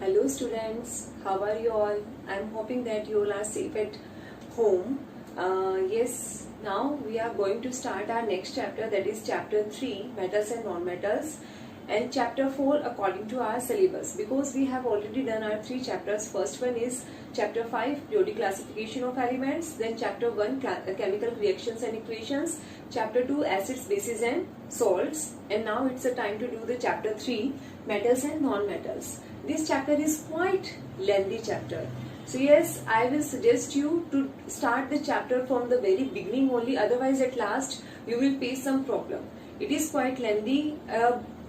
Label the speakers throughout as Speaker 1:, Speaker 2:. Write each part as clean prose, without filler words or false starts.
Speaker 1: Hello students, how are you all? I am hoping that you all are safe at home. Yes, now we are going to start our next chapter, that is chapter 3, metals and non-metals, and chapter 4 according to our syllabus, because we have already done our 3 chapters. First one is chapter 5, periodic classification of elements, then chapter 1, chemical reactions and equations, chapter 2, acids, bases and salts, and now it's a time to do the chapter 3, metals and non-metals. This chapter is quite lengthy chapter. So yes, I will suggest you to start the chapter from the very beginning only, otherwise at last you will face some problem. It is quite lengthy,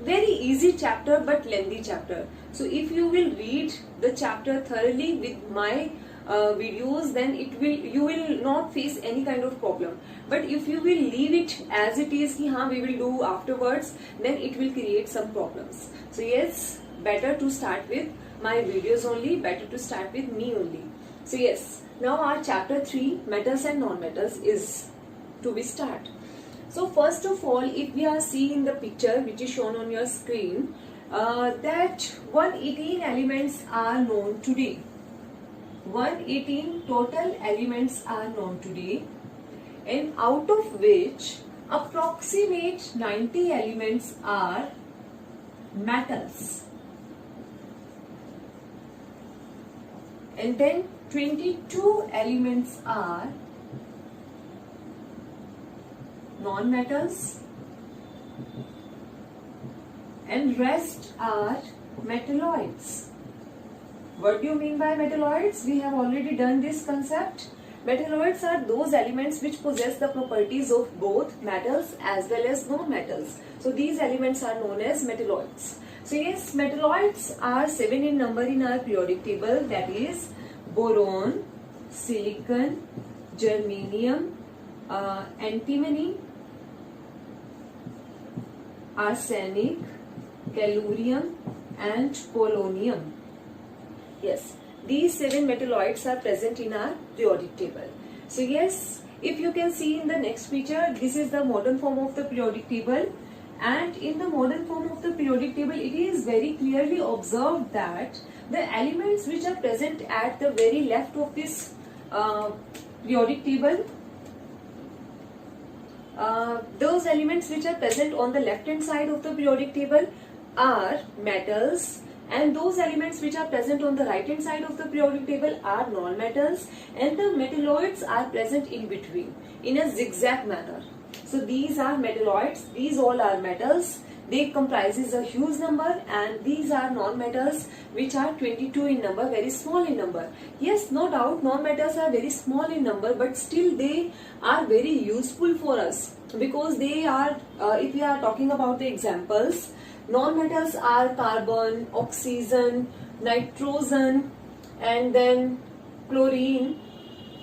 Speaker 1: very easy chapter but lengthy chapter. So if you will read the chapter thoroughly with my videos, then you will not face any kind of problem. But if you will leave it as it is, we will do afterwards, then it will create some problems. So yes, better to start with my videos only, better to start with me only. So yes, now our chapter 3, metals and non-metals, is to be start. So first of all, if we are seeing the picture which is shown on your screen, that 118 elements are known today. 118 total elements are known today, and out of which approximate 90 elements are metals, and then 22 elements are non-metals, and rest are metalloids. What do you mean by metalloids? We have already done this concept. Metalloids are those elements which possess the properties of both metals as well as non-metals. So these elements are known as metalloids. So yes, metalloids are 7 in number in our periodic table, that is boron, silicon, germanium, antimony, arsenic, tellurium and polonium. Yes, these 7 metalloids are present in our periodic table. So yes, if you can see in the next picture, this is the modern form of the periodic table, and in the modern form of the periodic table, it is very clearly observed that the elements which are present at the very left of this periodic table, those elements which are present on the left hand side of the periodic table are metals, and those elements which are present on the right hand side of the periodic table are non-metals, and the metalloids are present in between in a zigzag manner. So these are metalloids, these all are metals, they comprises a huge number, and these are non-metals which are 22 in number, very small in number. Yes, no doubt non-metals are very small in number, but still they are very useful for us, because they are, if we are talking about the examples, non-metals are carbon, oxygen, nitrogen, and then chlorine,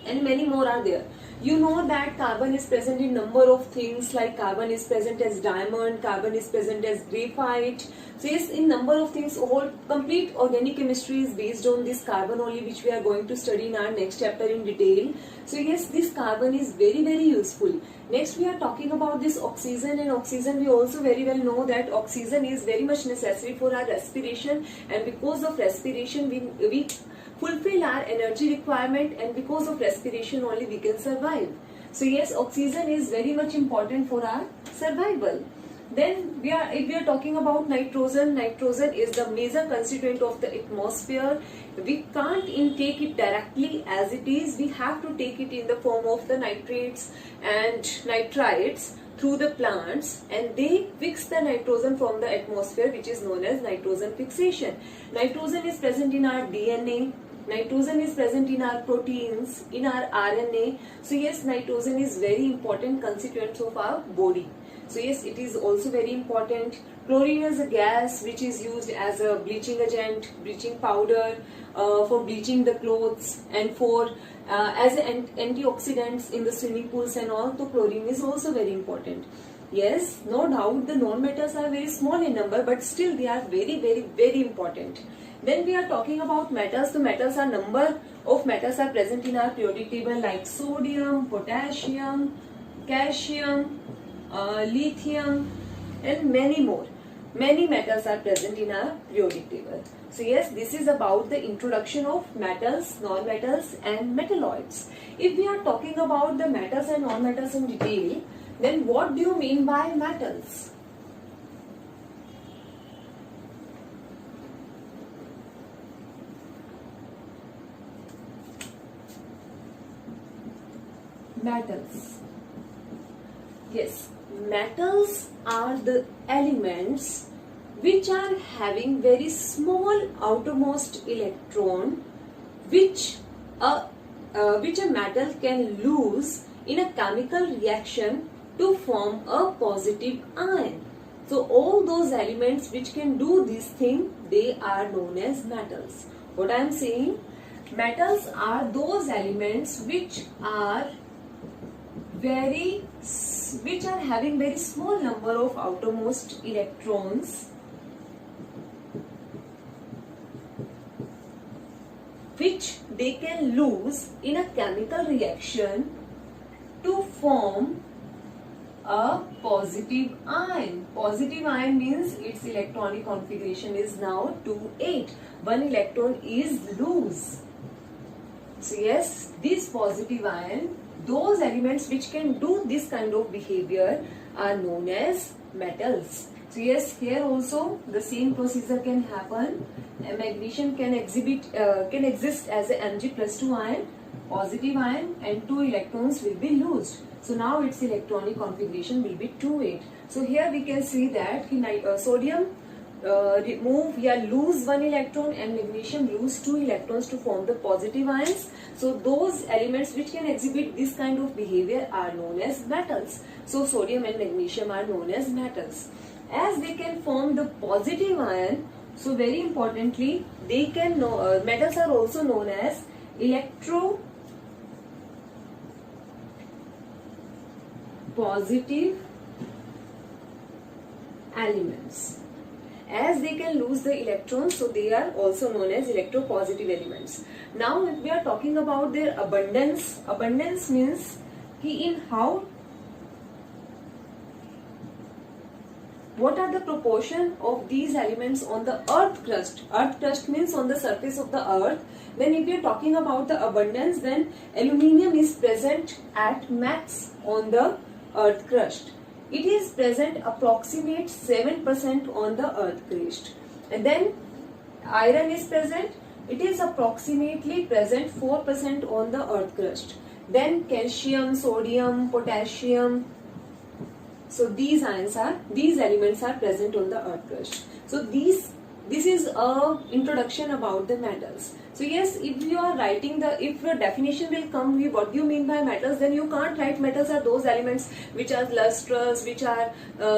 Speaker 1: and many more are there. You know that carbon is present in number of things, like carbon is present as diamond, carbon is present as graphite. So yes, in number of things, whole complete organic chemistry is based on this carbon only, which we are going to study in our next chapter in detail. So yes, this carbon is very useful. Next we are talking about this oxygen, and oxygen we also very well know that oxygen is very much necessary for our respiration, and because of respiration we fulfill our energy requirement, and because of respiration only we can survive. So yes, oxygen is very much important for our survival. Then if we are talking about nitrogen, nitrogen is the major constituent of the atmosphere. We can't intake it directly as it is, we have to take it in the form of the nitrates and nitrites through the plants, and they fix the nitrogen from the atmosphere, which is known as nitrogen fixation. Nitrogen is present in our DNA, nitrogen is present in our proteins, in our RNA. So yes, nitrogen is very important constituent of our body. So yes, it is also very important. Chlorine is a gas which is used as a bleaching agent, bleaching powder, for bleaching the clothes, and for as antioxidants in the swimming pools and all. So chlorine is also very important. Yes, no doubt the non-metals are very small in number, but still they are very important. Then we are talking about metals. The metals are, number of metals are present in our periodic table, like sodium, potassium, calcium, lithium, and many more. many metals are present in our periodic table. So yes, this is about the introduction of metals, non-metals and metalloids. If we are talking about the metals and non-metals in detail, then what do you mean by metals? Metals. Yes, metals are the elements which are having very small outermost electron which a metal can lose in a chemical reaction to form a positive ion. So all those elements which can do this thing, they are known as metals. What I am saying, metals are those elements which are having very small number of outermost electrons which they can lose in a chemical reaction to form a positive ion. Positive ion means its electronic configuration is now 2,8. One electron is loose. So yes, this positive ion, those elements which can do this kind of behavior are known as metals. So yes, here also the same procedure can happen. A magnesium can exist as a Mg+2 ion, positive ion, and 2 electrons will be loosed. So now its electronic configuration will be 2,8. So here we can see that sodium lose 1 electron and magnesium lose 2 electrons to form the positive ions. So those elements which can exhibit this kind of behavior are known as metals. So sodium and magnesium are known as metals. As they can form the positive ion, so very importantly, they can metals are also known as electropositive elements. As they can lose the electrons, so they are also known as electropositive elements. Now if we are talking about their abundance, abundance means what are the proportion of these elements on the earth crust. Earth crust means on the surface of the earth. Then if we are talking about the abundance, then aluminium is present at max on the earth crust. It is present approximate 7% on the earth crust. And then iron is present. It is approximately present 4% on the earth crust. Then calcium, sodium, potassium. So these elements are present on the earth crust. So this is a introduction about the metals. So yes, if you are writing if your definition will come with what do you mean by metals, then you can't write metals are those elements which are lustrous, which are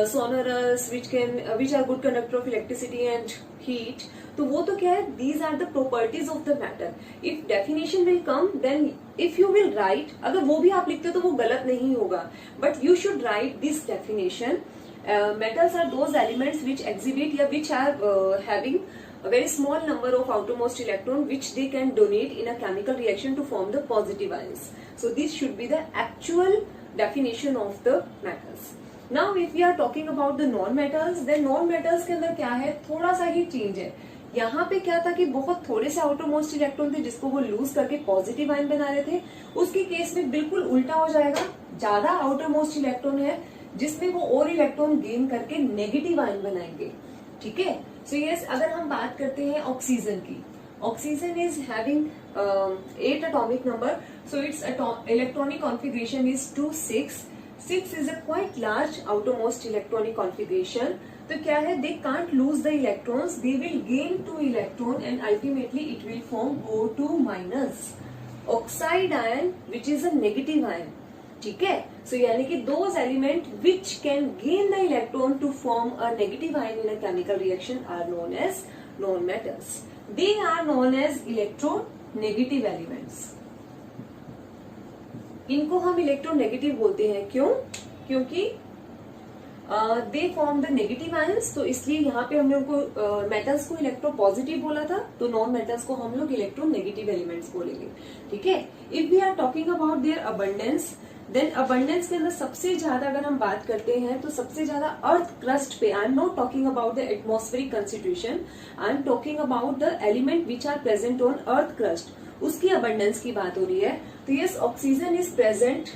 Speaker 1: sonorous, which are good conductor of electricity and heat. तो वो तो क्या है? These are the properties of the matter. If definition will come, then if you will write, अगर वो भी आप लिखते तो वो गलत नहीं होगा. But you should write this definition. Metals are those elements which exhibit which are having a very small number of outermost electron which they can donate in a chemical reaction to form the positive ions. So this should be the actual definition of the metals. Now if we are talking about the non-metals, then non-metals के अंदर क्या है? थोड़ा सा ही change है. यहाँ पे क्या था कि बहुत थोड़े से आउटरमोस्ट इलेक्ट्रॉन थे जिसको वो लूज करके पॉजिटिव आयन बना रहे थे. उसके केस में बिल्कुल उल्टा हो जाएगा. ज्यादा आउटरमोस्ट इलेक्ट्रॉन है जिसमें वो और इलेक्ट्रॉन गेन करके नेगेटिव आयन बनाएंगे. ठीक है. सो यस, अगर हम बात करते हैं ऑक्सीजन की, oxygen is having 8 atomic number, so its electronic configuration is 2,6. 6 is a quite large outermost electronic configuration. तो क्या है? They can't lose the electrons, they will gain 2 electron and ultimately it will form O2-. Oxide ion which is a negative ion. ठीक है. So यानी कि those element which can gain the electron to form a negative ion in a chemical reaction are known as non-metals. They are known as electronegative elements. इनको हम electronegative बोलते हैं. क्यों? क्योंकि they form the negative ions, तो इसलिए यहाँ पे हमने उनको मेटल्स को इलेक्ट्रोपॉजिटिव बोला था, तो नॉन मेटल्स को हम लोग इलेक्ट्रोनेगेटिव एलिमेंट्स बोलेंगे. ठीक है. If we are talking about their abundance, then abundance के अंदर सबसे ज्यादा अगर हम बात करते हैं तो सबसे ज्यादा अर्थ क्रस्ट पे, I am not talking about the atmospheric constitution, I am talking about the element which are present on earth crust, उसकी अबंडेंस की बात हो रही है। तो yes, oxygen is present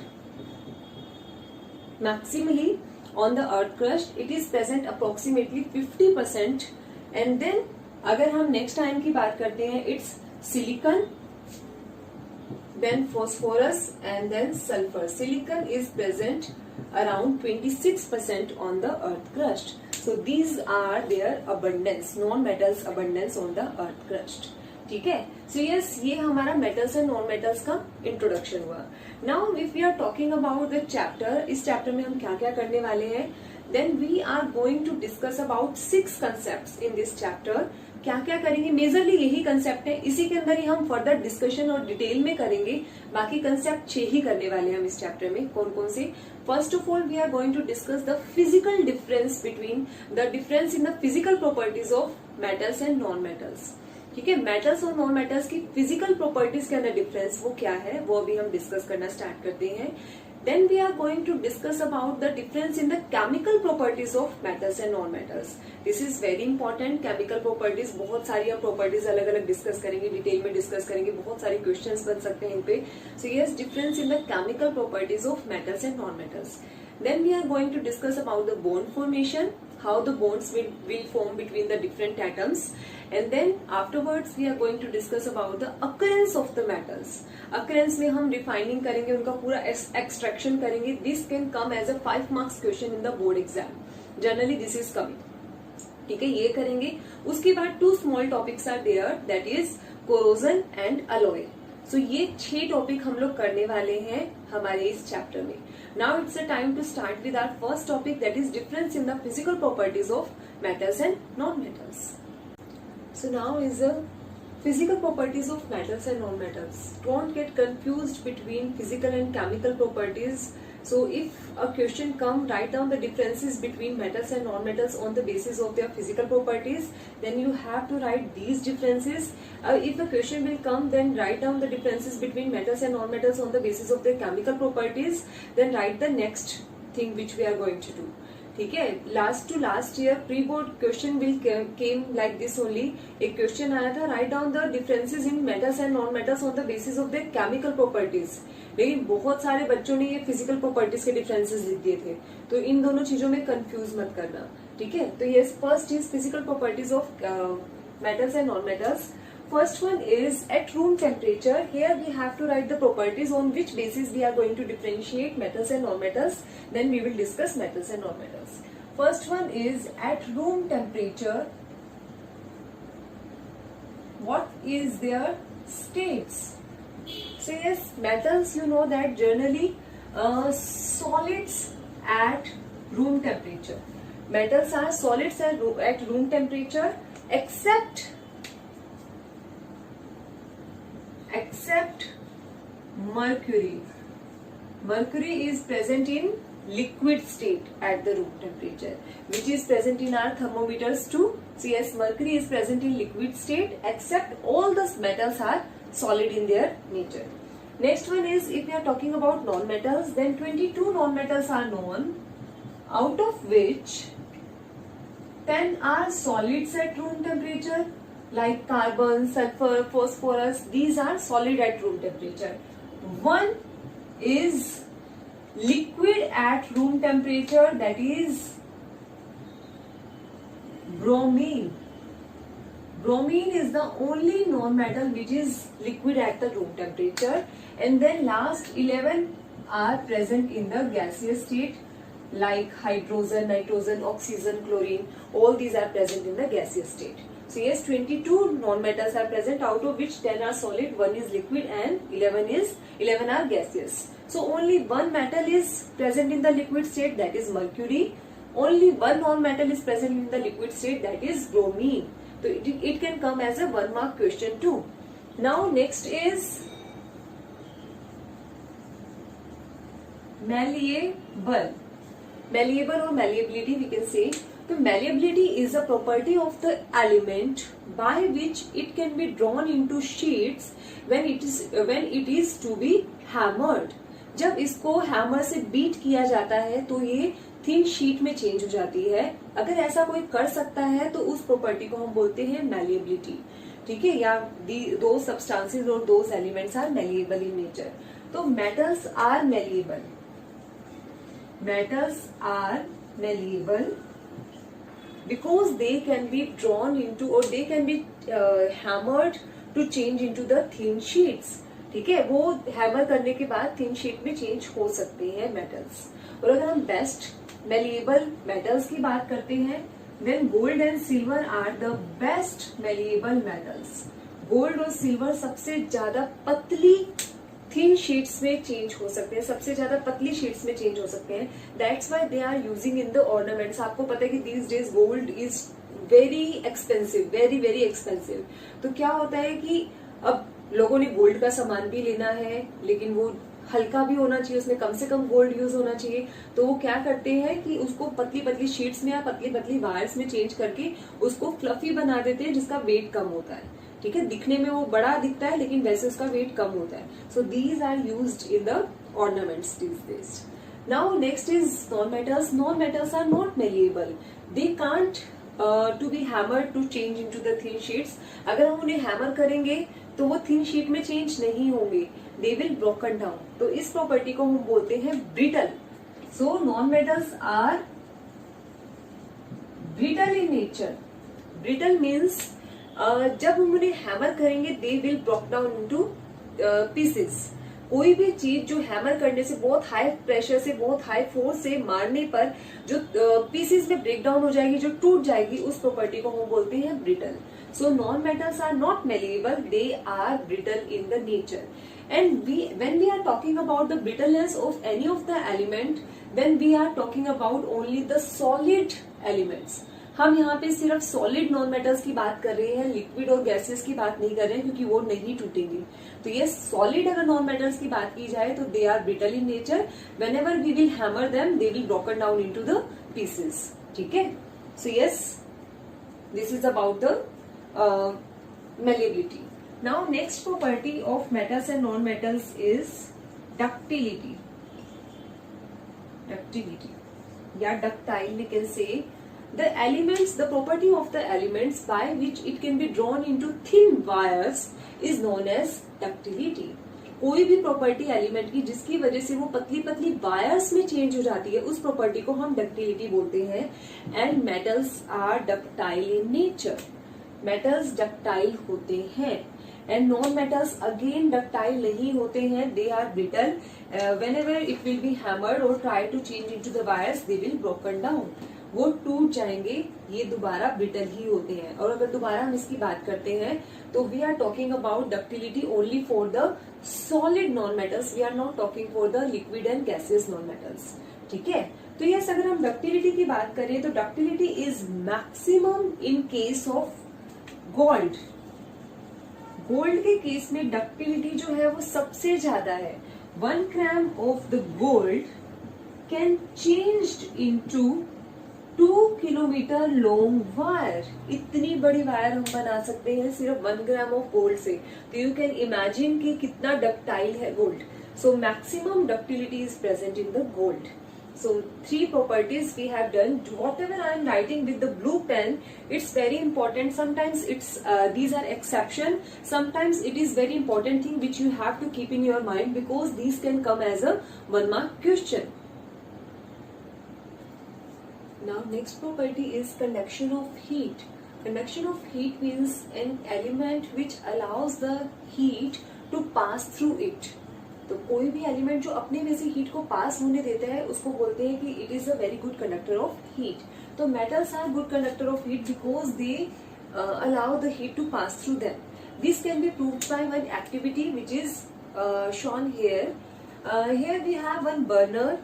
Speaker 1: maximally on the earth crust, it is present approximately 50%। And then अगर हम next time की बात करते हैं, it's silicon, then phosphorus and then sulfur. Silicon is present around 26% on the earth crust. So these are their abundance, non-metals abundance on the earth crust. ठीक है? So yes, ये हमारा metals and non-metals का introduction हुआ. Now if we are talking about the chapter, इस chapter में हम क्या क्या करने वाले हैं, then we are going to discuss about 6 concepts in this chapter. क्या क्या करेंगे, मेजरली यही कंसेप्ट है, इसी के अंदर ही हम फर्दर डिस्कशन और डिटेल में करेंगे। बाकी कंसेप्ट 6 ही करने वाले हैं हम इस चैप्टर में। कौन कौन से? First of all we are going to discuss the physical difference between the difference in the physical properties of metals and non metals. ठीक है, मेटल्स और नॉन मेटल्स की फिजिकल प्रॉपर्टीज के अंदर डिफरेंस वो क्या है, वो अभी हम डिस्कस करना स्टार्ट करते हैं। Then we are going to discuss about the difference in the chemical properties of metals and non-metals. This is very important. Chemical properties, बहुत सारी हम properties अलग अलग डिस्कस करेंगे, डिटेल में डिस्कस करेंगे, बहुत सारे क्वेश्चंस बन सकते हैं इन पे। So yes, difference in the chemical properties of metals and non-metals. Then we are going to discuss about the bond formation, how the bonds will form between the different atoms, and then afterwards we are going to discuss about the occurrence of the metals. Occurrence में हम refining करेंगे, उनका पूरा extraction करेंगे. This can come as a 5 marks question in the board exam. Generally this is coming. ठीक है, ये करेंगे. उसके बाद 2 small topics are there, that is corrosion and alloy. So ये 6 टॉपिक हम लोग करने वाले हैं हमारे इस चैप्टर में. Now it's a time to start with our first topic, that is difference in the physical properties of metals and non-metals. So now is the physical properties of metals and non-metals. Don't get confused between physical and chemical properties. So if a question come, write down the differences between metals and non-metals on the basis of their physical properties. Then you have to write these differences. If a question will come, then write down the differences between metals and non-metals on the basis of their chemical properties. Then write the next thing which we are going to do. ठीक है, last to last year pre board question will came like this only. एक question आया था, write down the differences in metals and non metals on the basis of the chemical properties. लेकिन बहुत सारे बच्चों ने ये फिजिकल प्रॉपर्टीज के डिफरेंसेस लिख दिए थे, तो इन दोनों चीजों में कंफ्यूज मत करना. ठीक है, तो ये first is physical properties of metals and non metals. First one is at room temperature. Here we have to write the properties on which basis we are going to differentiate metals and non-metals. Then we will discuss metals and non-metals. First one is at room temperature. What is their states? So yes, metals, you know that generally solids at room temperature. Metals are solids at room temperature except mercury. Mercury is present in liquid state at the room temperature, which is present in our thermometers too. So yes, mercury is present in liquid state except all the metals are solid in their nature. Next one is, if we are talking about non-metals, then 22 non-metals are known, out of which 10 are solids at room temperature, like carbon, sulfur, phosphorus. These are solid at room temperature. One is liquid at room temperature, that is bromine. Bromine is the only non-metal which is liquid at the room temperature. And then last 11 are present in the gaseous state, like hydrogen, nitrogen, oxygen, chlorine. All these are present in the gaseous state. So yes, 22 non-metals are present, out of which 10 are solid, 1 is liquid, and 11 are gaseous. So only one metal is present in the liquid state, that is mercury. Only one non-metal is present in the liquid state, that is bromine. So it can come as a 1 mark question too. Now next is malleable. Malleable or malleability we can say. So malleability is a property of the element by which it can be drawn into sheets when it is to be hammered. जब इसको hammer से beat किया जाता है तो ये thin sheet में change हो जाती है। अगर ऐसा कोई कर सकता है तो उस प्रॉपर्टी को हम बोलते हैं मैलिएबिलिटी, ठीक है, या दो सब्सटेंसेस और दो elements are malleable in nature. तो metals are malleable, metals are malleable because they can be drawn into or they can be hammered to change into the thin sheets, ठीक है, वो हैमर करने के बाद थिन शीट में change हो सकते हैं मेटल्स। और अगर हम बेस्ट मैलिएबल मेटल्स की बात करते हैं, then gold and silver are the best malleable metals. Gold और सिल्वर सबसे ज्यादा पतली थिन शीट्स में चेंज हो सकते हैं, सबसे ज्यादा पतली शीट्स में चेंज हो सकते हैं। That's why they are using in the ornaments. आपको पता है कि these days gold is very expensive, very very expensive. तो क्या होता है कि अब लोगों ने गोल्ड का सामान भी लेना है, लेकिन वो हल्का भी होना चाहिए, उसमें कम से कम गोल्ड यूज होना चाहिए। तो वो क्या करते हैं कि उसको पतली पतली शीट्स में या पतली पतली वायर्स में चेंज करके उसको फ्लफी बना देते हैं, जिसका वेट कम होता है, ठीक है, दिखने में वो बड़ा दिखता है लेकिन वैसे उसका वेट कम होता है। So these are used in the ornaments these days. Now next is non metals. Non metals are not malleable, they can't to be hammered to change into the thin sheets. अगर हम उन्हें hammer करेंगे तो वो thin sheet में change नहीं होंगे, दे will broken down. तो इस प्रॉपर्टी को हम बोलते हैं brittle. So non metals are brittle in nature. Brittle means जब हम उन्हें हैमर करेंगे they will broke down into pieces. कोई भी चीज जो हैमर करने से, बहुत हाई प्रेशर से, बहुत हाई फोर्स से मारने पर जो पीसेस में ब्रेक डाउन हो जाएगी, जो टूट जाएगी, उस प्रॉपर्टी को हम बोलते हैं brittle. So non metals are not malleable, they are brittle in the nature. And when we are talking about the brittleness of any of the element, then we are talking about only the solid elements. हम यहाँ पे सिर्फ solid non metals की बात कर रहे हैं, liquid और गैसेस की बात नहीं कर रहे हैं, क्योंकि वो नहीं टूटेंगे। तो ये सॉलिड अगर नॉन मेटल्स की बात की जाए तो they are brittle in nature. Whenever we will hammer them they will broken down into the pieces, ठीक है। So yes, this is about the malleability. Now next property of metals and non-metals is ductility. Ductility, yeah, ductile we can say. The elements, the property of the elements by which it can be drawn into thin wires is known as ductility. कोई भी property element की जिसकी वजह से वो पतली पतली wires में चेंज हो जाती है, उस प्रॉपर्टी को हम डक्टिलिटी बोलते हैं। And metals are ductile in nature. Metals ductile होते हैं and non metals again ductile नहीं होते हैं, they are brittle. Whenever it will be hammered और try to change into the wires they will broken down, वो टूट जाएंगे, ये दोबारा ब्रिटल ही होते हैं। और अगर दोबारा हम इसकी बात करते हैं तो we are talking about ductility only for the solid non metals, we are not talking for the liquid and gases non metals, ठीक है। तो यस, अगर हम डक्टिलिटी की बात करें तो ductility is maximum in case of gold. Gold के केस में डक्टिलिटी जो है वो सबसे ज्यादा है। 1 gram of the gold can changed into 2 kilometre long wire. इतनी बड़ी वायर हम बना सकते हैं सिर्फ 1 ग्राम ऑफ गोल्ड से। तो यू कैन इमेजिन कि कितना डक्टाइल है gold. So maximum ductility is present in the gold. So 3 properties we have done. Whatever I am writing with the blue pen, it's very important. Sometimes it's these are exception. Sometimes it is very important thing which you have to keep in your mind, because these can come as a 1-mark question. Now next property is conduction of heat. Conduction of heat means an element which allows the heat to pass through it. तो कोई भी element जो अपने में से heat को पास होने देता है उसको बोलते हैं कि it is a very good conductor of heat. तो metals are good conductor of heat because they allow the heat to pass through them. This can be proved by one activity which is shown here. Here we have one burner.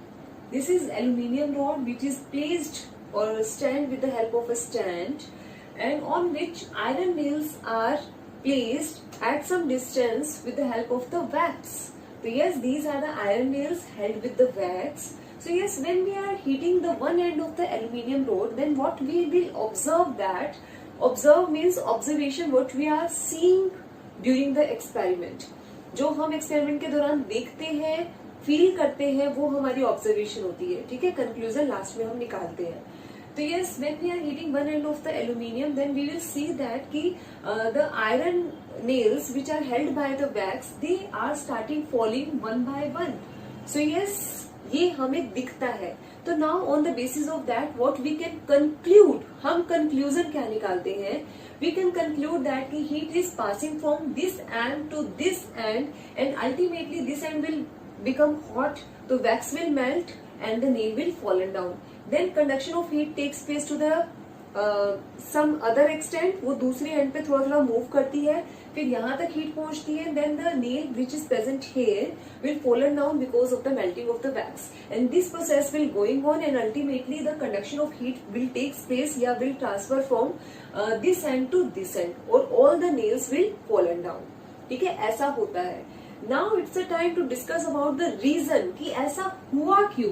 Speaker 1: This is aluminium rod which is placed और stand with the help of a stand, and on which iron nails are placed at some distance with the help of the wax. So yes, these are the iron nails held with the wax. So yes, when we are heating the one end of the aluminium rod, then what we will observe that, observe means observation, what we are seeing during the experiment. जो हम experiment के दौरान देखते हैं feel करते हैं वो हमारी ऑब्जर्वेशन होती है, ठीक है। कंक्लूजन लास्ट में हम निकालते हैं। तो yes, when we are heating one end of the aluminium then we will see that कि the iron nails which are held by the wax they are starting falling one by one. So yes, ये हमें दिखता है। तो now on the basis of that what we can conclude, हम conclusion क्या निकालते हैं? We can conclude that कि heat is passing from this end to this end and ultimately this end will become hot, the wax will melt and the nail will fallen down. Then conduction of heat takes place to the some other extent, वो दूसरी and पे थोड़ा थोड़ा move करती है, फिर यहाँ तक हीट पहुंचती है, then the nail which is present here will fallen down because of the melting of the wax and this process will going on and ultimately the conduction of heat will take place या will transfer from this end to this end और all the nails will fallen down, ठीक है। ऐसा होता है। Now it's a time to discuss about the reason कि ऐसा हुआ क्यों।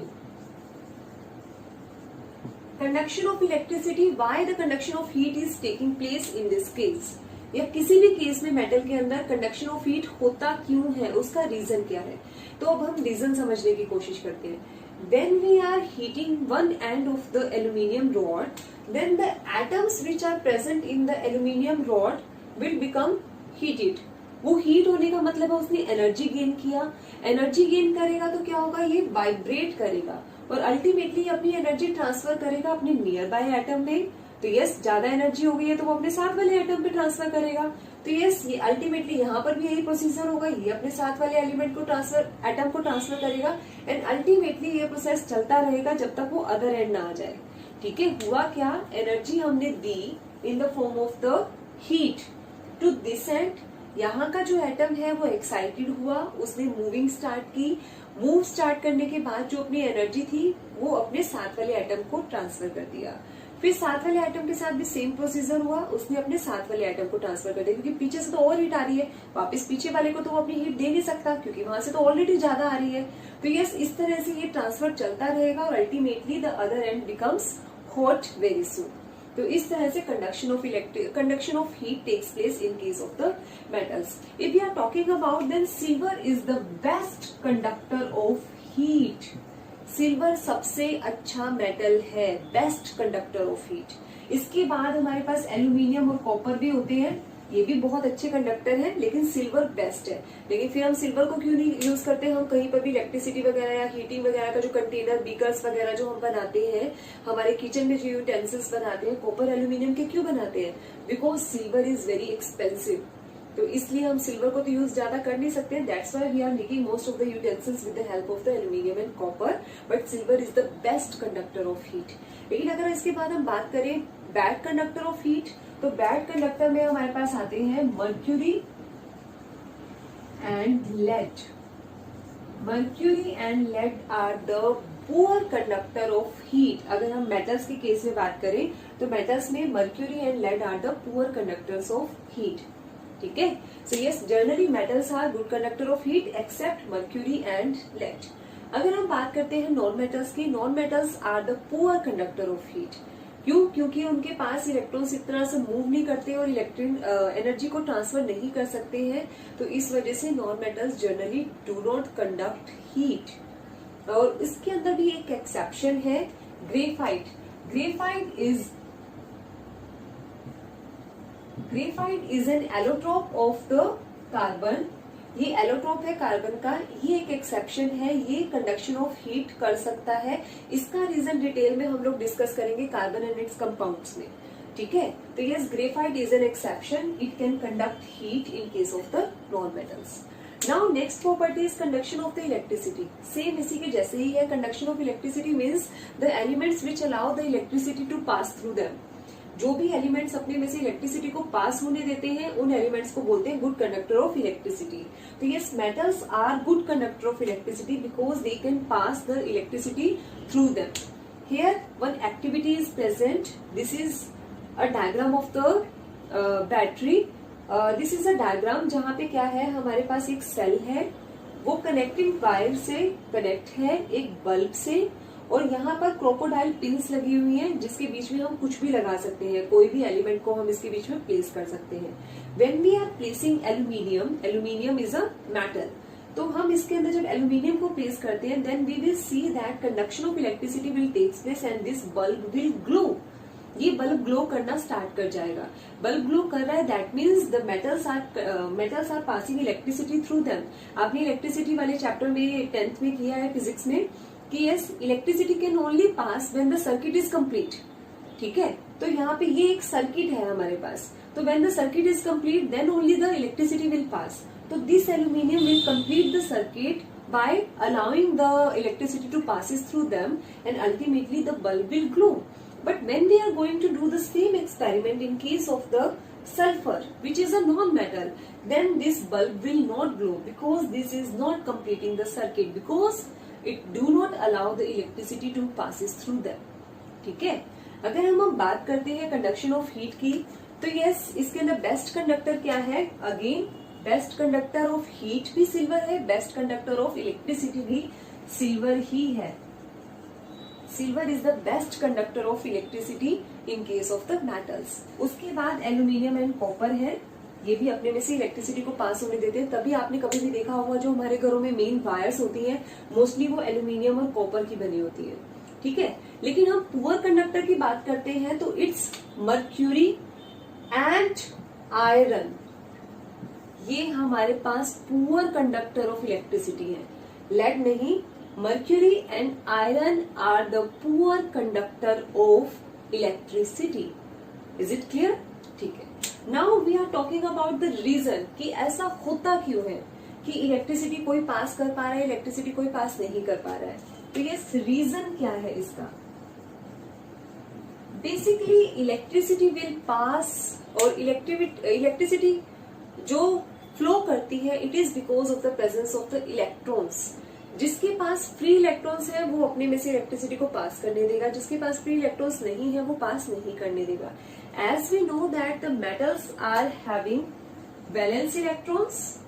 Speaker 1: Conduction of electricity, why the conduction of heat is taking place in this case, या किसी भी केस में मेटल के अंदर कंडक्शन ऑफ हीट होता क्यों है, उसका रीजन क्या है। तो अब हम रीजन समझने की कोशिश करते हैं। When we are heating one end of the aluminium rod then the atoms which are present in the aluminium rod will become heated. वो हीट होने का मतलब है उसने एनर्जी गेन किया, एनर्जी गेन करेगा तो क्या होगा, ये वाइब्रेट करेगा और अल्टीमेटली अपनी एनर्जी ट्रांसफर करेगा अपने नियर बाय एटम में। तो यस, ज्यादा एनर्जी हो गई है तो वो अपने साथ वाले एटम पे ट्रांसफर करेगा। तो यस, ये अल्टीमेटली यहाँ पर भी यही प्रोसीजर होगा, ये अपने साथ वाले एलिमेंट को एटम को ट्रांसफर करेगा एंड अल्टीमेटली ये प्रोसेस चलता रहेगा जब तक वो अदर एंड ना आ जाए, ठीक है। हुआ क्या, एनर्जी हमने दी in the form of the heat to this end, यहाँ का जो एटम है वो एक्साइटेड हुआ, उसने मूविंग स्टार्ट की, मूव स्टार्ट करने के बाद जो अपनी एनर्जी थी वो अपने साथ वाले एटम को ट्रांसफर कर दिया। फिर साथ वाले एटम के साथ भी सेम प्रोसीजर हुआ, उसने अपने साथ वाले एटम को ट्रांसफर कर दिया, क्योंकि पीछे से तो और हीट आ रही है, वापस पीछे वाले को तो वो अपनी हीट दे नहीं सकता क्योंकि वहां से तो ऑलरेडी ज्यादा आ रही है। तो यस, इस तरह से ये ट्रांसफर चलता रहेगा और ultimately the other end becomes hot very soon. तो इस तरह से conduction of heat takes place in case of the metals. If you are talking about then silver is the best conductor of heat. Silver सबसे अच्छा metal है, best conductor of heat. इसके बाद हमारे पास एल्यूमिनियम और कॉपर भी होते हैं, ये भी बहुत अच्छे कंडक्टर हैं, लेकिन सिल्वर बेस्ट है। लेकिन फिर हम सिल्वर को क्यों नहीं यूज करते, हम कहीं पर भी इलेक्ट्रिसिटी वगैरह या हीटिंग वगैरह का जो कंटेनर, बीकर्स वगैरह जो हम बनाते हैं, हमारे किचन में जो यूटेंसिल्स बनाते हैं, कॉपर एल्यूमिनियम के क्यों बनाते हैं, because silver is very expensive. तो इसलिए हम सिल्वर को तो यूज ज्यादा कर नहीं सकते, that's why we are making most of the utensils with the help of the aluminium and copper, but silver is the best conductor of heat. लेकिन अगर इसके बाद हम बात करें बैड कंडक्टर ऑफ हीट, तो बैड कंडक्टर में हमारे पास आते हैं mercury and lead. Mercury and lead are the poor conductor of heat. अगर हम मेटल्स के केस में बात करें तो मेटल्स में mercury and lead are the poor conductors of heat, ठीक है। So yes, generally metals are good conductor of heat except mercury and lead. अगर हम बात करते हैं नॉन मेटल्स की, non metals are the poor conductor of heat. क्यों, क्योंकि उनके पास इलेक्ट्रॉन्स इस तरह से मूव नहीं करते और इलेक्ट्रिक एनर्जी को ट्रांसफर नहीं कर सकते हैं, तो इस वजह से non metals generally do not conduct heat. और इसके अंदर भी एक एक्सेप्शन है, graphite. Graphite is N allotrope of the carbon. ये एलोट्रोप है कार्बन का, ये एक एक्सेप्शन है, ये कंडक्शन ऑफ हीट कर सकता है। इसका रीजन डिटेल में हम लोग डिस्कस करेंगे कार्बन एंड इट्स कंपाउंड्स में, ठीक है। तो yes, graphite is an exception, it can conduct heat in case of the non metals. Now next property is conduction of the electricity. Same इसी के जैसे ही है, conduction of electricity means the elements which allow the electricity to pass through them. जो भी elements अपने में से इलेक्ट्रिसिटी को पास होने देते हैं उन एलिमेंट्स को बोलते हैं गुड कंडक्टर ऑफ इलेक्ट्रिसिटी। तो yes, metals are good conductor of electricity because they can pass the electricity through them. Here one activity is present, this is a diagram of the battery. This is a diagram जहाँ पे क्या है, हमारे पास एक cell है, वो connecting wire से connect है एक बल्ब से, और यहाँ पर क्रोकोडाइल पिंस लगी हुई हैं जिसके बीच में हम कुछ भी लगा सकते हैं, कोई भी एलिमेंट को हम इसके बीच में प्लेस कर सकते हैं। When we are placing aluminium, aluminium is a metal, तो हम इसके अंदर जब एल्यूमिनियम को प्लेस करते हैं then we will see that conduction of electricity will takes place and this bulb will glow. ये बल्ब ग्लो करना स्टार्ट कर जाएगा। बल्ब ग्लो कर रहा है that means the metals are passing electricity through them. आपने इलेक्ट्रिसिटी वाले chapter में 10th में किया है फिजिक्स में कि yes electricity can only pass when the circuit is complete. ठीक है, तो यहाँ पे ये एक सर्किट है हमारे पास, तो when the circuit is complete then only the electricity will pass. तो this aluminium will complete the circuit by allowing the electricity to passes through them and ultimately the bulb will glow. But when we are going to do the same experiment in case of the sulfur which is a non-metal, then this bulb will not glow because this is not completing the circuit because it do not allow the electricity to passes through them. ठीक है, अगर हम बात करते हैं conduction of heat की तो yes इसके अंदर बेस्ट कंडक्टर क्या है, again best conductor of heat भी सिल्वर है, बेस्ट कंडक्टर ऑफ इलेक्ट्रिसिटी भी सिल्वर ही है। Silver is the best conductor of electricity in case of the metals. उसके बाद एल्यूमिनियम एंड कॉपर है, ये भी अपने में से इलेक्ट्रिसिटी को पास होने देते हैं। तभी आपने कभी भी देखा होगा जो हमारे घरों में मेन वायर्स होती हैं मोस्टली वो एल्यूमिनियम और कॉपर की बनी होती है। ठीक है, लेकिन हम पुअर कंडक्टर की बात करते हैं तो इट्स मर्क्यूरी एंड आयरन। ये हमारे पास पुअर कंडक्टर ऑफ इलेक्ट्रिसिटी है। लेड नहीं, mercury and iron are the poor conductor of electricity. Is it clear? ठीक है, now we are talking about the reason कि ऐसा होता क्यों है कि इलेक्ट्रिसिटी कोई पास कर पा रहा है, इलेक्ट्रिसिटी कोई पास नहीं कर पा रहा है। तो ये रीजन क्या है इसका? बेसिकली इलेक्ट्रिसिटी विल पास और इलेक्ट्रिसिटी जो फ्लो करती है it is because of the presence of the electrons. जिसके पास फ्री इलेक्ट्रॉन्स है वो अपने में से इलेक्ट्रिसिटी को पास करने देगा, जिसके पास फ्री इलेक्ट्रॉन्स नहीं है वो पास नहीं करने देगा। As we know that the metals are having valence electrons,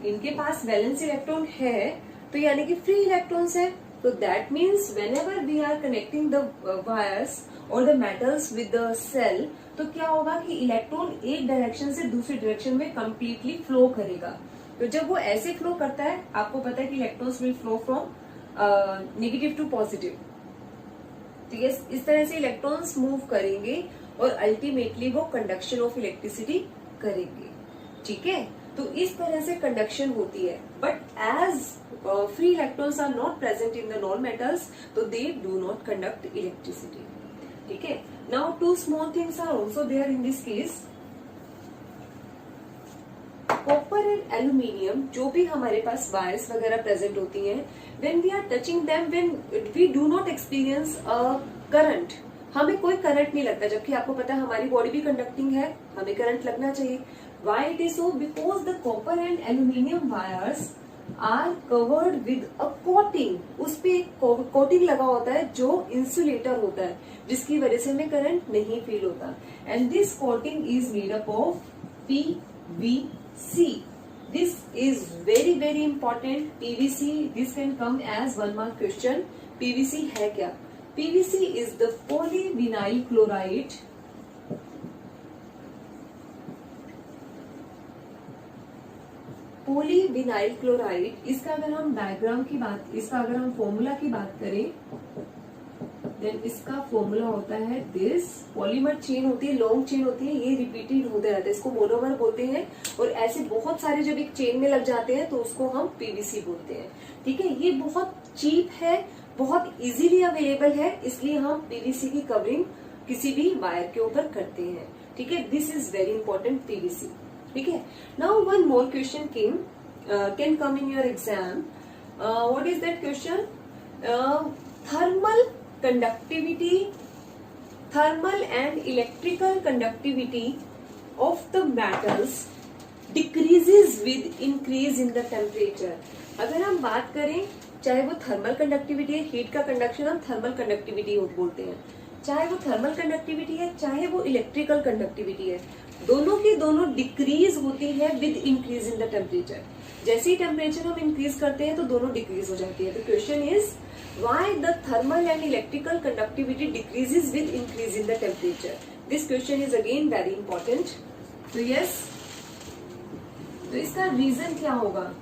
Speaker 1: इनके पास वैलेंस इलेक्ट्रॉन है तो यानी कि फ्री इलेक्ट्रॉन्स है। तो that means whenever we are connecting the wires और the metals with the cell तो क्या होगा कि इलेक्ट्रॉन एक डायरेक्शन से दूसरी डायरेक्शन में कंप्लीटली फ्लो करेगा। तो जब वो ऐसे फ्लो करता है, आपको पता है कि electrons will flow from negative to positive, तो ये इस तरह से इलेक्ट्रॉन्स मूव करेंगे और अल्टीमेटली वो कंडक्शन ऑफ इलेक्ट्रिसिटी करेंगे। ठीक है, तो इस तरह से कंडक्शन होती है। But as free electrons are not present in the non metals तो they do not conduct electricity. ठीक है, now two small things are also there in this case. Copper and aluminium जो भी हमारे पास वायर्स वगैरह प्रेजेंट होती हैं, when we are touching them, when we do not experience a current, हमें कोई करंट नहीं लगता, जबकि आपको पता है हमारी बॉडी भी कंडक्टिंग है, हमें करंट लगना चाहिए। Why it is so? Because the copper and aluminium wires are covered with a coating. उस पे एक कोटिंग लगा होता है जो इंसुलेटर होता है, जिसकी वजह से हमें करंट नहीं फील होता। And this coating is made up of PVC. This is very very important. PVC, this can come as one mark question. PVC है क्या? PVC is the polyvinyl chloride. Polyvinyl chloride, इसका अगर हम diagram की बात, इसका अगर हम फॉर्मूला की बात करें देन इसका फॉर्मूला होता है दिस। पॉलीमर चेन होती है, लॉन्ग चेन होती है, ये रिपीटेड होते रहते हैं, इसको मोनोमर बोलते हैं। और ऐसे बहुत सारे जब एक चेन में लग जाते हैं तो उसको हम पीवीसी बोलते हैं। ठीक है, ये बहुत चीप है, बहुत इजीली अवेलेबल है, इसलिए हम पीवीसी की कवरिंग किसी भी वायर के ऊपर करते हैं। ठीक है, this is very important PVC. ठीक है, now one more question can come in your exam. What is that question? Thermal conductivity, thermal and electrical conductivity of the metals decreases with increase in the temperature. अगर हम बात करें, चाहे वो thermal conductivity है, heat का conduction हम thermal conductivity बोलते हैं, चाहे वो थर्मल कंडक्टिविटी है चाहे वो इलेक्ट्रिकल कंडक्टिविटी है, दोनों की दोनों डिक्रीज होती है with increase in the temperature. जैसे ही टेम्परेचर हम इंक्रीज करते हैं तो दोनों डिक्रीज हो जाती है। तो question is why the thermal and electrical conductivity decreases with increase in the temperature. This question is again very important. तो यस, तो इसका रीजन क्या होगा?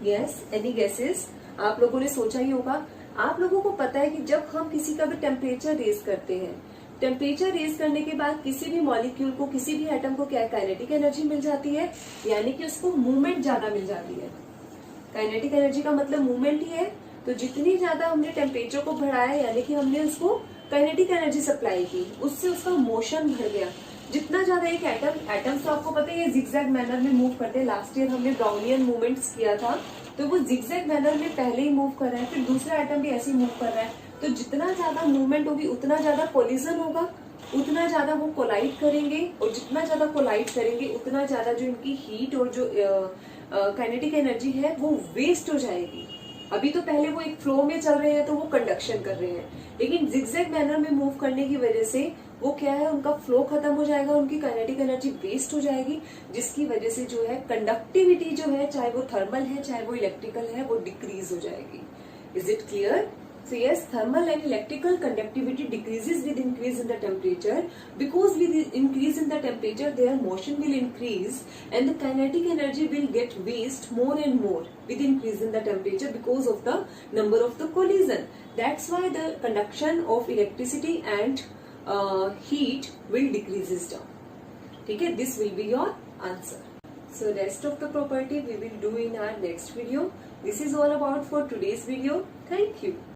Speaker 1: Yes, any guesses? आप लोगों ने सोचा ही होगा। आप लोगों को पता है कि जब हम किसी का भी टेम्परेचर रेज करते हैं, टेम्परेचर रेज करने के बाद किसी भी मॉलिक्यूल को, किसी भी एटम को क्या काइनेटिक एनर्जी मिल जाती है, यानी कि उसको मूवमेंट ज्यादा मिल जाती है। काइनेटिक एनर्जी का मतलब मूवमेंट ही है। तो जितनी ज्यादा हमने टेम्परेचर को बढ़ाया, यानी कि हमने उसको काइनेटिक एनर्जी सप्लाई की, उससे उसका मोशन बढ़ गया। जितना ज्यादा एक एटम्स तो आपको पता है ये जिगजैग मैनर में मूव करते हैं। लास्ट ईयर हमने ब्राउनियन मूवमेंट्स किया था, तो वो जिगजैग मैनर में पहले ही मूव कर रहा है, फिर दूसरा एटम भी ऐसे ही मूव कर रहा है। तो जितना ज्यादा मूवमेंट होगी उतना ज्यादा कोलिजन होगा, उतना ज्यादा वो कोलाइड करेंगे, और जितना ज्यादा कोलाइड करेंगे उतना ज्यादा जो इनकी हीट और जो काइनेटिक एनर्जी है वो वेस्ट हो जाएगी। अभी तो पहले वो एक फ्लो में चल रहे हैं तो वो कंडक्शन कर रहे हैं, लेकिन जिगजैग मैनर में मूव करने की वजह से वो क्या है, उनका फ्लो खत्म हो जाएगा, उनकी काइनेटिक एनर्जी वेस्ट हो जाएगी, जिसकी वजह से जो है कंडक्टिविटी जो है, चाहे वो थर्मल है चाहे वो इलेक्ट्रिकल है, वो डिक्रीज हो जाएगी। Is it clear? So yes, thermal and electrical conductivity decreases with increase in the temperature. Because with the increase in the temperature, their motion will increase and the kinetic energy will get waste more and more with increase in the temperature because of the number of the collision. That's why the conduction of electricity and heat will decreases down. Okay, this will be your answer. So rest of the property we will do in our next video. This is all about for today's video. Thank you.